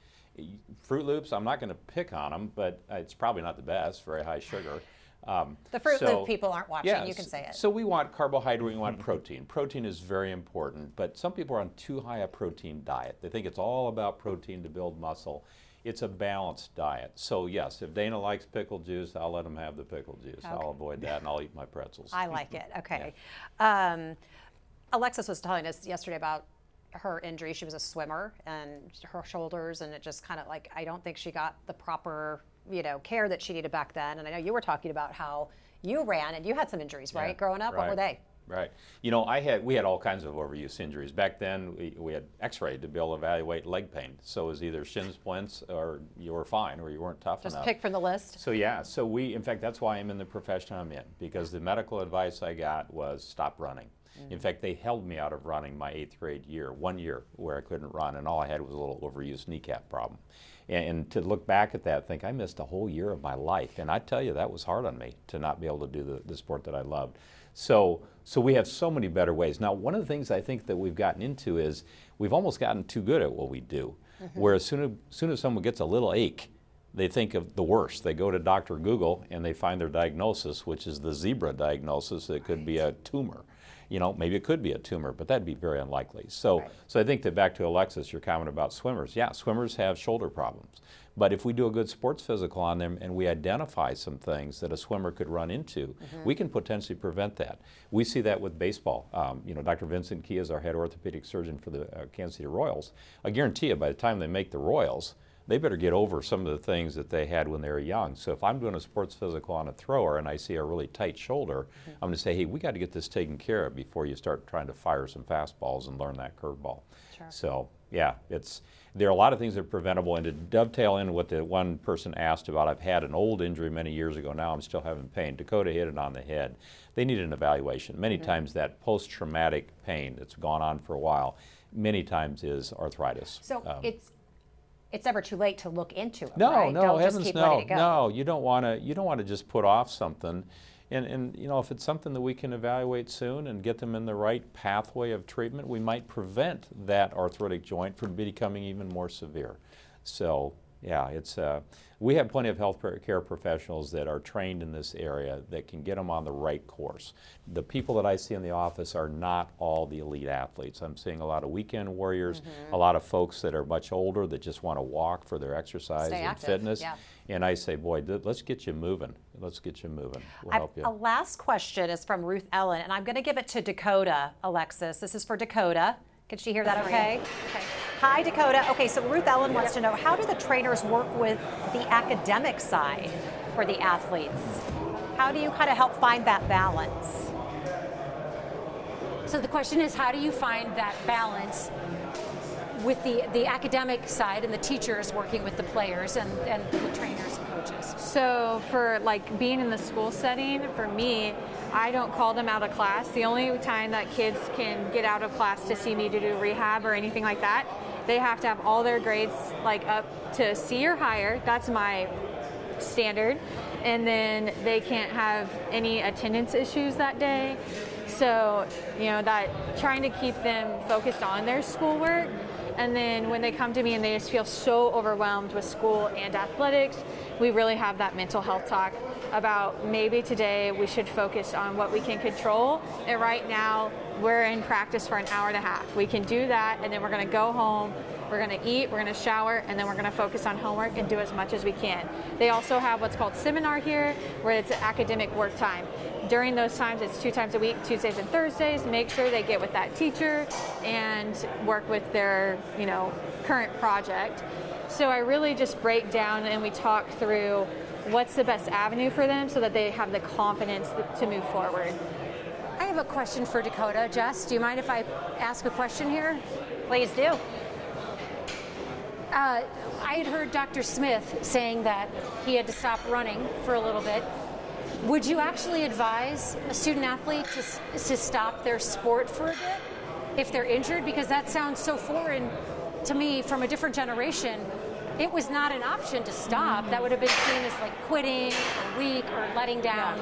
Fruit Loops, I'm not going to pick on them, but it's probably not the best, very high sugar. The Fruit so- Loop people aren't watching. yeah, You can say it. So we want carbohydrate, we want protein. Protein is very important, but some people are on too high a protein diet. They think it's all about protein to build muscle. It's a balanced diet. So yes, if Dana likes pickle juice, I'll let him have the pickle juice. Okay. I'll avoid that and I'll eat my pretzels. I like it. Okay. Alexis was telling us yesterday about her injury. She was a swimmer and her shoulders, and it just kind of like, I don't think she got the proper, care that she needed back then. And I know you were talking about how you ran and you had some injuries, right? Yeah, Growing up, what were they? Right. We had all kinds of overuse injuries. Back then, we had x-ray to be able to evaluate leg pain. So it was either shin splints or you were fine or you weren't tough Just enough. pick from the list. So yeah, in fact, that's why I'm in the profession I'm in, because the medical advice I got was stop running. In fact, they held me out of running my 8th grade year, 1 year where I couldn't run, and all I had was a little overused kneecap problem. And to look back at that, think I missed a whole year of my life. And I tell you, that was hard on me to not be able to do the sport that I loved. So we have so many better ways. Now, one of the things I think that we've gotten into is we've almost gotten too good at what we do. Where as soon as someone gets a little ache, they think of the worst. They go to Dr. Google and they find their diagnosis, which is the zebra diagnosis. It could be a tumor. Maybe it could be a tumor, but that'd be very unlikely. So I think that back to Alexis, your comment about swimmers. Yeah, swimmers have shoulder problems. But if we do a good sports physical on them and we identify some things that a swimmer could run into, we can potentially prevent that. We see that with baseball. Dr. Vincent Key is our head orthopedic surgeon for the Kansas City Royals. I guarantee you by the time they make the Royals, they better get over some of the things that they had when they were young. So if I'm doing a sports physical on a thrower and I see a really tight shoulder, I'm going to say, hey, we got to get this taken care of before you start trying to fire some fastballs and learn that curveball. Sure. So yeah, there are a lot of things that are preventable. And to dovetail in what the one person asked about, I've had an old injury many years ago. Now I'm still having pain. Dakota hit it on the head. They need an evaluation. Many times that post-traumatic pain that's gone on for a while, many times is arthritis. So it's never too late to look into it, No, right? no, Don't heavens just keep no, letting it go. no. You don't want to just put off something, and if it's something that we can evaluate soon and get them in the right pathway of treatment, we might prevent that arthritic joint from becoming even more severe. So yeah, we have plenty of health care professionals that are trained in this area that can get them on the right course. The people that I see in the office are not all the elite athletes. I'm seeing a lot of weekend warriors, a lot of folks that are much older that just want to walk for their exercise Stay and active, fitness. yeah. And I say, boy, let's get you moving. Let's get you moving. We'll help you. A last question is from Ruth Ellen, and I'm going to give it to Dakota, Alexis. This is for Dakota. Can she hear that okay? Hi, Dakota. Okay, so Ruth Ellen wants to know, how do the trainers work with the academic side for the athletes? How do you kind of help find that balance? So the question is, how do you find that balance with the academic side and the teachers working with the players and the trainers and coaches? So for being in the school setting, for me, I don't call them out of class. The only time that kids can get out of class to see me to do rehab or anything like that, they have to have all their grades up to C or higher. That's my standard. And then they can't have any attendance issues that day. So, that trying to keep them focused on their schoolwork. And then when they come to me and they just feel so overwhelmed with school and athletics, we really have that mental health talk about maybe today we should focus on what we can control. And right now we're in practice for an hour and a half. We can do that, and then we're going to go home, we're going to eat, we're going to shower, and then we're going to focus on homework and do as much as we can. They also have what's called seminar here, where it's academic work time. During those times, it's 2 times a week, Tuesdays and Thursdays. Make sure they get with that teacher and work with their, current project. So I really just break down and we talk through what's the best avenue for them so that they have the confidence to move forward. I have have a question for Dakota. Jess, do you mind if I ask a question here? Please do. I had heard Dr. Smith saying that he had to stop running for a little bit. Would you actually advise a student athlete to stop their sport for a bit if they're injured? Because that sounds so foreign to me from a different generation. It was not an option to stop. That would have been seen as like quitting or weak or letting down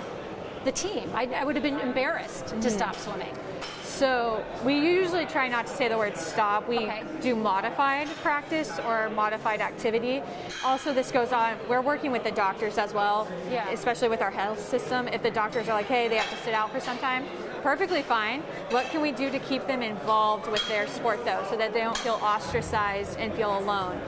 the team. I would have been embarrassed to stop swimming. So we usually try not to say the word stop. We do modified practice or modified activity. Also, this goes on, we're working with the doctors as well, especially with our health system. If the doctors are like, hey, they have to sit out for some time, perfectly fine. What can we do to keep them involved with their sport though, so that they don't feel ostracized and feel alone?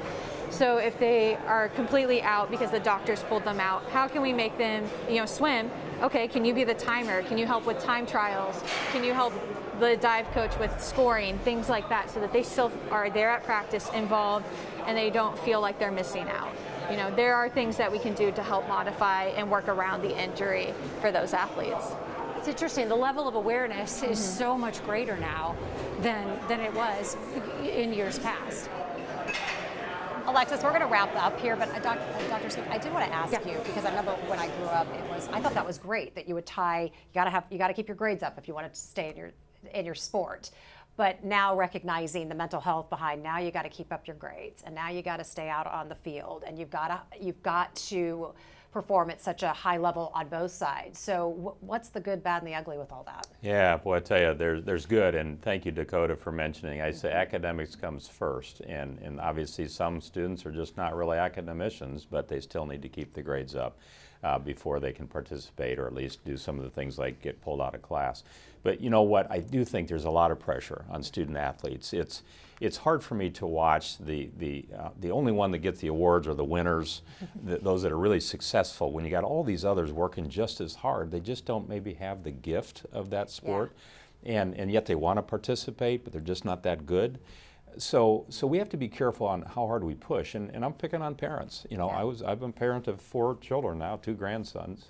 So if they are completely out because the doctors pulled them out, how can we make them, swim? Okay, can you be the timer? Can you help with time trials? Can you help the dive coach with scoring? Things like that, so that they still are there at practice, involved, and they don't feel like they're missing out. There are things that we can do to help modify and work around the injury for those athletes. It's interesting. The level of awareness is so much greater now than it was in years past. Alexis, we're going to wrap up here, but Dr. Smith, I did want to ask you, because I remember when I grew up, I thought that was great that you would tie. You got to keep your grades up if you wanted to stay in your sport. But now recognizing the mental health behind, now you got to keep up your grades, and now you got to stay out on the field, and you've got to perform at such a high level on both sides. So what's the good, bad, and the ugly with all that? Yeah, boy, I tell you, there's good, and thank you, Dakota, for mentioning. I say academics comes first, and obviously some students are just not really academicians, but they still need to keep the grades up before they can participate, or at least do some of the things like get pulled out of class. But you know what? I do think there's a lot of pressure on student athletes. It's hard for me to watch the only one that gets the awards or the winners, those that are really successful, when you got all these others working just as hard. They just don't maybe have the gift of that sport, and yet they want to participate, but they're just not that good. So we have to be careful on how hard we push, and I'm picking on parents. I've been a parent of 4 children now, 2 grandsons.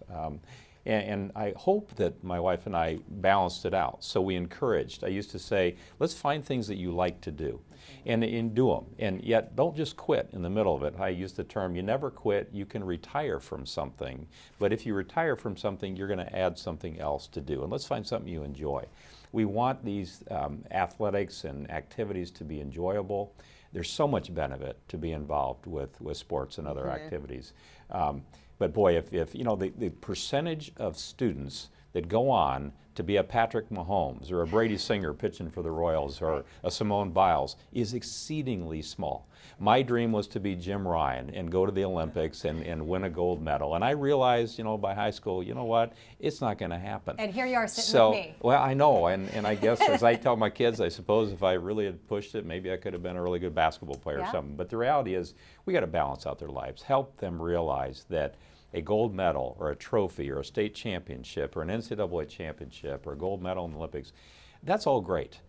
And I hope that my wife and I balanced it out. So we encouraged. I used to say, let's find things that you like to do and do them. And yet don't just quit in the middle of it. I use the term, you never quit, you can retire from something. But if you retire from something, you're going to add something else to do. And let's find something you enjoy. We want these athletics and activities to be enjoyable. There's so much benefit to be involved with sports and other activities. But boy, if the percentage of students that go on to be a Patrick Mahomes or a Brady Singer pitching for the Royals or a Simone Biles is exceedingly small. My dream was to be Jim Ryan and go to the Olympics and win a gold medal. And I realized, by high school, you know what, it's not going to happen. And here you are sitting with me. Well, I know, and I guess as I tell my kids, I suppose if I really had pushed it, maybe I could have been a really good basketball player or something. But the reality is, we got to balance out their lives, help them realize that a gold medal or a trophy or a state championship or an NCAA championship or a gold medal in the Olympics, that's all great.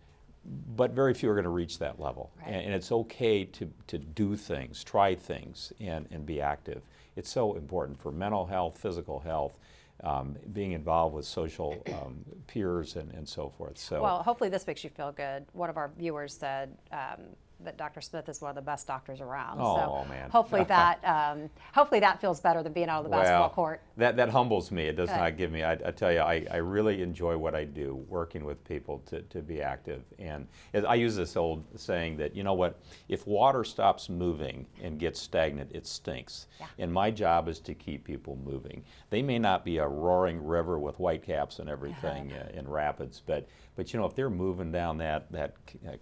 But very few are going to reach that level. Right. And it's okay to do things, try things, and be active. It's so important for mental health, physical health, being involved with social peers and so forth. So, well, hopefully this makes you feel good. One of our viewers said that Dr. Smith is one of the best doctors around. Oh, so man. Hopefully that feels better than being out on the basketball court. That humbles me. It does not give me, I tell you, I really enjoy what I do, working with people to be active. And I use this old saying that, you know what, if water stops moving and gets stagnant, it stinks. Yeah. And my job is to keep people moving. They may not be a roaring river with whitecaps and everything in rapids, but if they're moving down that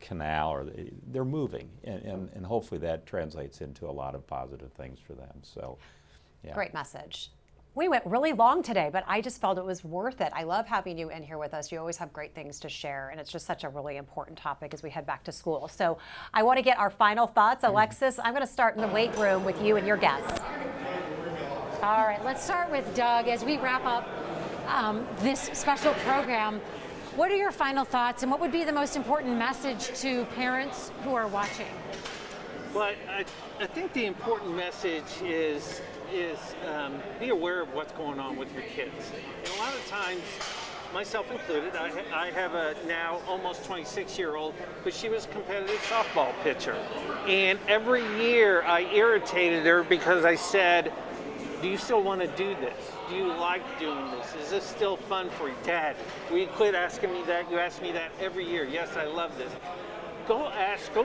canal, or they're moving, and hopefully that translates into a lot of positive things for them. So, yeah. Great message. We went really long today, but I just felt it was worth it. I love having you in here with us. You always have great things to share, and it's just such a really important topic as we head back to school. So I want to get our final thoughts. Alexis, I'm going to start in the weight room with you and your guests. All right, let's start with Doug as we wrap up this special program. What are your final thoughts, and what would be the most important message to parents who are watching? Well, I think the important message is be aware of what's going on with your kids. And a lot of times myself included. I have a now almost 26-year-old, but she was a competitive softball pitcher. And every year I irritated her because I said, do you still want to do this? Do you like doing this? Is this still fun for you? Dad, will you quit asking me that? You ask me that every year. Yes, I love this. Go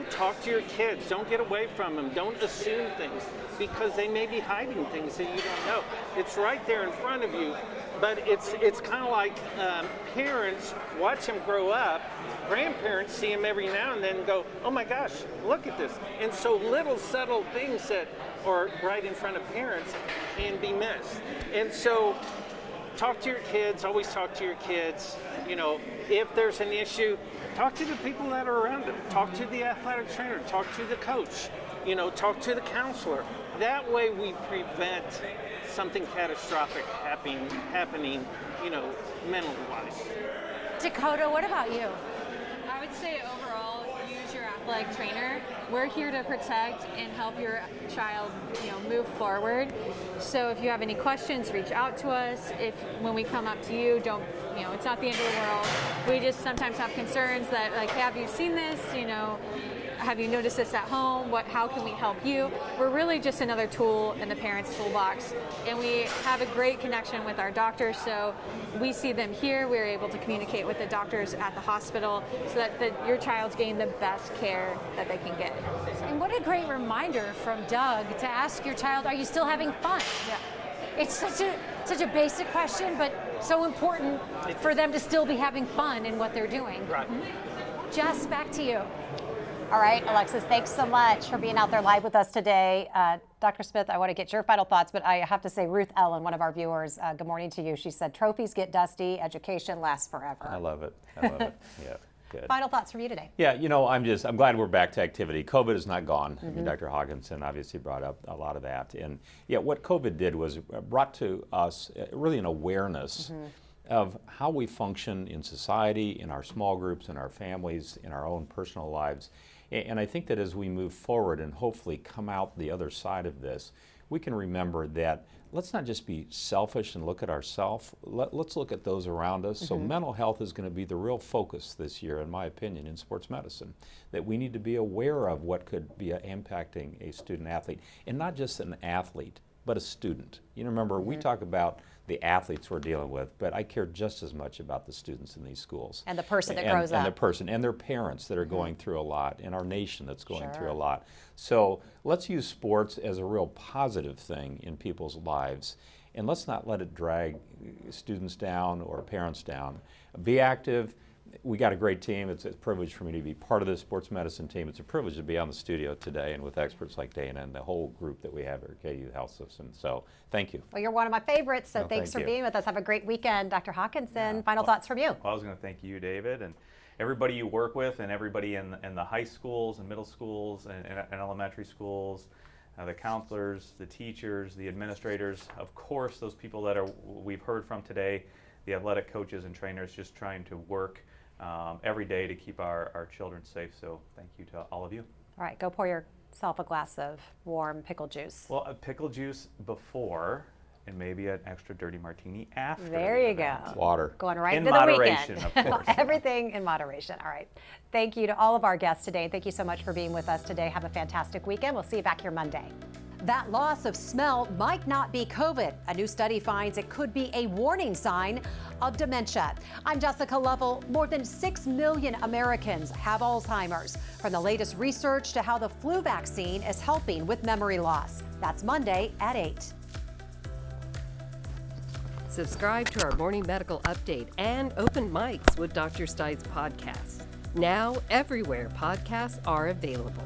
talk to your kids. Don't get away from them. Don't assume things because they may be hiding things that you don't know. It's right there in front of you, but it's kind of like parents watch them grow up. Grandparents see them every now and then and go, oh my gosh, look at this. And so little subtle things that are right in front of parents can be missed. And so talk to your kids, always talk to your kids. You know, if there's an issue, talk to the people that are around them. Talk to the athletic trainer, talk to the coach, you know, talk to the counselor. That way we prevent something catastrophic happening, you know, mentally wise. Dakota, what about you? I would say overall, use your athletic trainer. We're here to protect and help your child, you know, move forward. So if you have any questions, reach out to us. If when we come up to you, don't, you know, it's not the end of the world. We just sometimes have concerns that, like, have you seen this? You know, have you noticed this at home? How can we help you? We're really just another tool in the parents' toolbox. And we have a great connection with our doctors, so we see them here. We're able to communicate with the doctors at the hospital so that your child's getting the best care that they can get. And what a great reminder from Doug to ask your child, are you still having fun? Yeah. It's such a basic question, but so important for them to still be having fun in what they're doing. Right. Jess, back to you. All right, Alexis, thanks so much for being out there live with us today. Dr. Smith, I want to get your final thoughts, but I have to say, Ruth Ellen, one of our viewers, good morning to you. She said, trophies get dusty, education lasts forever. I love it. I love it. Yeah, good. Final thoughts from you today. Yeah, you know, I'm glad we're back to activity. COVID is not gone. I mean, Dr. Hawkinson obviously brought up a lot of that. And yeah, what COVID did was brought to us really an awareness of how we function in society, in our small groups, in our families, in our own personal lives. And I think that as we move forward and hopefully come out the other side of this, we can remember that let's not just be selfish and look at ourselves. Let's look at those around us. So mental health is going to be the real focus this year, in my opinion, in sports medicine. That we need to be aware of what could be impacting a student athlete. And not just an athlete, but a student. You know, remember, we talk about the athletes we're dealing with, but I care just as much about the students in these schools. And the person that grows up. And the person, and their parents that are going through a lot, and our nation that's going through a lot. So let's use sports as a real positive thing in people's lives, and let's not let it drag students down or parents down. Be active. We got a great team. It's a privilege for me to be part of this sports medicine team. It's a privilege to be on the studio today and with experts like Dana and the whole group that we have here at KU Health System. So thank you. Well, you're one of my favorites, so No, thanks thank for you. being with us. Have a great weekend. Dr. Hawkinson, final thoughts from you. Well, I was going to thank you, David, and everybody you work with, and everybody in the high schools and middle schools and elementary schools, the counselors, the teachers, the administrators, of course, those people that we've heard from today, the athletic coaches and trainers just trying to work every day to keep our children safe. So thank you to all of you. All right, go pour yourself a glass of warm pickle juice. Well, a pickle juice before, and maybe an extra dirty martini after. There the you event. go. Water. Going right In into the moderation, weekend. of course. Everything in moderation. All right. Thank you to all of our guests today. Thank you so much for being with us today. Have a fantastic weekend. We'll see you back here Monday. That loss of smell might not be COVID. A new study finds it could be a warning sign of dementia. I'm Jessica Lovell. More than 6 million Americans have Alzheimer's. From the latest research to how the flu vaccine is helping with memory loss. That's Monday at 8. Subscribe to our morning medical update and open mics with Dr. Stites podcast. Now, everywhere podcasts are available.